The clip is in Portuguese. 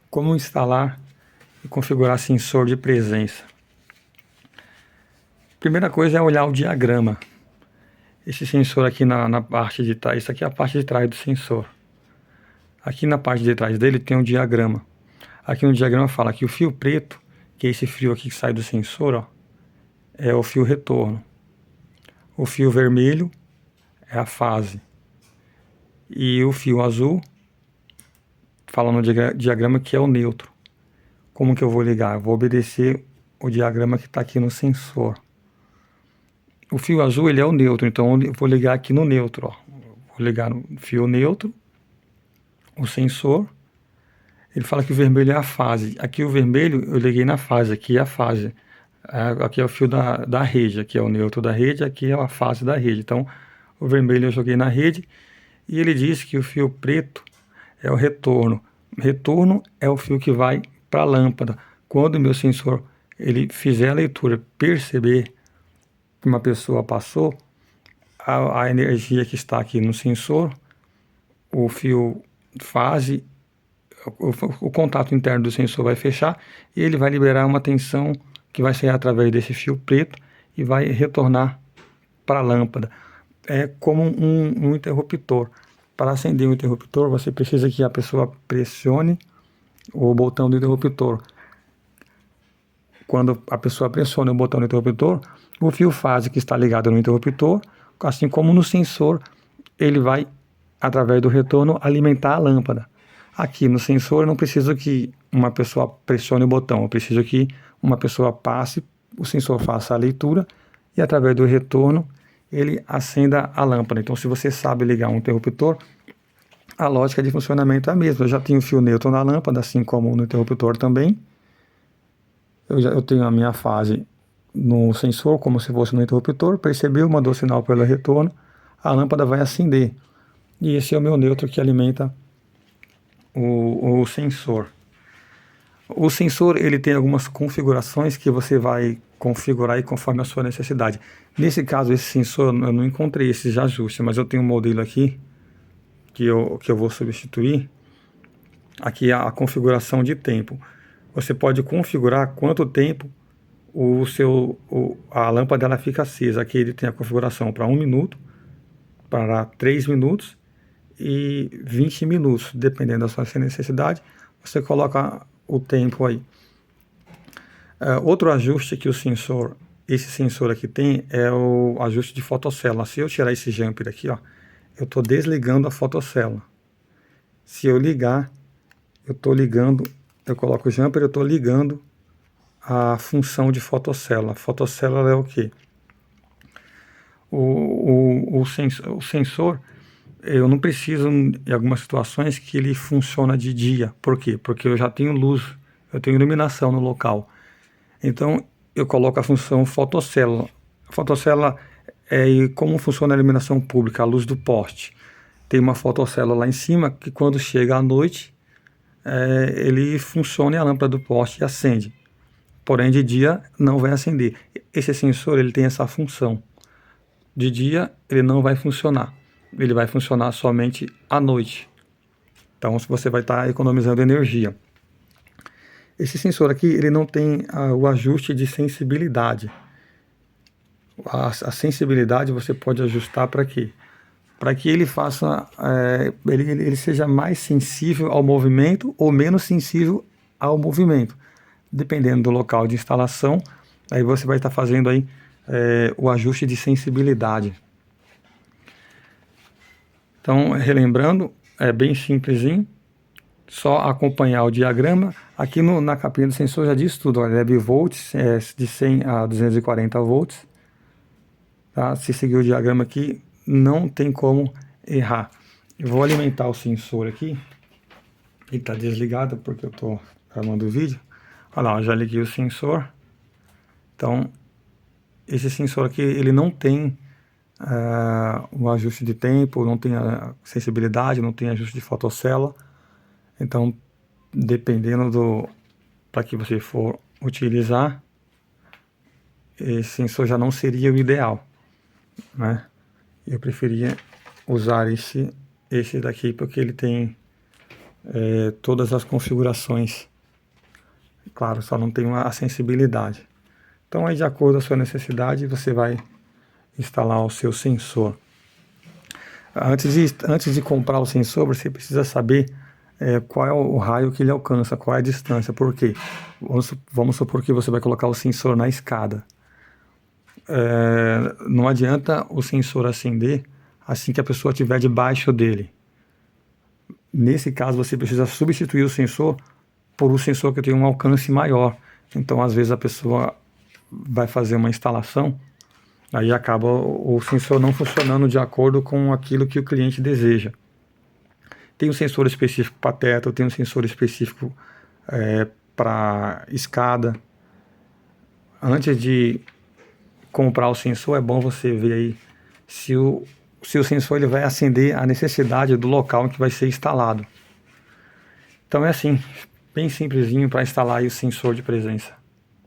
Como instalar e configurar sensor de presença? Primeira coisa é olhar o diagrama. Esse sensor aqui na parte de trás, isso aqui é a parte de trás do sensor. Aqui na parte de trás dele tem um diagrama. Aqui no diagrama fala que o fio preto, que é esse fio aqui que sai do sensor, ó, é o fio retorno. O fio vermelho é a fase. E o fio azul, fala no diagrama que é o neutro. Como que eu vou ligar? Eu vou obedecer o diagrama que está aqui no sensor. O fio azul ele é o neutro, então eu vou ligar aqui no neutro. Ó. Vou ligar no fio neutro, o sensor. Ele fala que o vermelho é a fase. Aqui o vermelho eu liguei na fase, aqui é a fase. Aqui é o fio da rede, aqui é o neutro da rede, aqui é a fase da rede. Então o vermelho eu joguei na rede e ele diz que o fio preto é o retorno. Retorno é o fio que vai para a lâmpada. Quando o meu sensor ele fizer a leitura, perceber que uma pessoa passou, a energia que está aqui no sensor, o fio fase, o contato interno do sensor vai fechar e ele vai liberar uma tensão que vai sair através desse fio preto e vai retornar para a lâmpada. É como um interruptor. Para acender um interruptor, você precisa que a pessoa pressione o botão do interruptor. Quando a pessoa pressiona o botão do interruptor, o fio fase que está ligado no interruptor, assim como no sensor, ele vai, através do retorno, alimentar a lâmpada. Aqui no sensor, eu não preciso que uma pessoa pressione o botão, eu preciso que uma pessoa passe, o sensor faça a leitura e, através do retorno, ele acenda a lâmpada. Então, se você sabe ligar um interruptor, a lógica de funcionamento é a mesma. Eu já tenho fio neutro na lâmpada, assim como no interruptor também. Eu tenho a minha fase no sensor, como se fosse no interruptor, percebeu, mandou sinal pelo retorno, a lâmpada vai acender. E esse é o meu neutro que alimenta o sensor. O sensor ele tem algumas configurações que você vai configurar aí conforme a sua necessidade. Nesse caso, esse sensor, eu não encontrei esses ajustes, mas eu tenho um modelo aqui que eu vou substituir. Aqui é a configuração de tempo. Você pode configurar quanto tempo a lâmpada ela fica acesa. Aqui ele tem a configuração para 1 minuto, para 3 minutos e 20 minutos, dependendo da sua necessidade. Você coloca o tempo aí. Outro ajuste que esse sensor aqui tem é o ajuste de fotocélula. Se eu tirar esse jumper aqui, ó, eu estou desligando a fotocélula. Se eu ligar, eu estou ligando, eu coloco o jumper, eu estou ligando a função de fotocélula. A fotocélula é o quê? O sensor, eu não preciso, em algumas situações, que ele funciona de dia. Por quê? Porque eu já tenho luz, eu tenho iluminação no local. Então, eu coloco a função fotocélula. A fotocélula é como funciona a iluminação pública, a luz do poste. Tem uma fotocélula lá em cima que, quando chega à noite, ele funciona e a lâmpada do poste acende. Porém, de dia não vai acender. Esse sensor ele tem essa função. De dia ele não vai funcionar. Ele vai funcionar somente à noite. Então você vai estar economizando energia. Esse sensor aqui ele não tem o ajuste de sensibilidade. A sensibilidade você pode ajustar para quê? Para que ele faça, ele seja mais sensível ao movimento ou menos sensível ao movimento. Dependendo do local de instalação, aí você vai estar fazendo aí o ajuste de sensibilidade. Então, relembrando, é bem simplesinho, só acompanhar o diagrama. Aqui na capinha do sensor já diz tudo, olha, é volts, de 100 a 240 volts. Tá? Se seguir o diagrama aqui, não tem como errar. Eu vou alimentar o sensor aqui. Ele está desligado porque eu estou gravando o vídeo. Olha lá, eu já liguei o sensor. Então, esse sensor aqui, ele não tem o ajuste de tempo, não tem a sensibilidade, não tem ajuste de fotocélula. Então, dependendo para que você for utilizar, esse sensor já não seria o ideal, né? Eu preferia usar esse daqui porque ele tem todas as configurações. Claro, só não tem a sensibilidade. Então aí de acordo com a sua necessidade você vai instalar o seu sensor. Antes de comprar o sensor, você precisa saber qual é o raio que ele alcança, qual é a distância. Por quê? Vamos supor que você vai colocar o sensor na escada. Não adianta o sensor acender assim que a pessoa estiver debaixo dele. Nesse caso, você precisa substituir o sensor por um sensor que tem um alcance maior. Então, às vezes, a pessoa vai fazer uma instalação, aí acaba o sensor não funcionando de acordo com aquilo que o cliente deseja. Tem um sensor específico para teto, tem um sensor específico para escada. Antes de comprar o sensor, é bom você ver aí se o sensor ele vai atender a necessidade do local em que vai ser instalado. Então é assim, bem simplesinho para instalar aí o sensor de presença.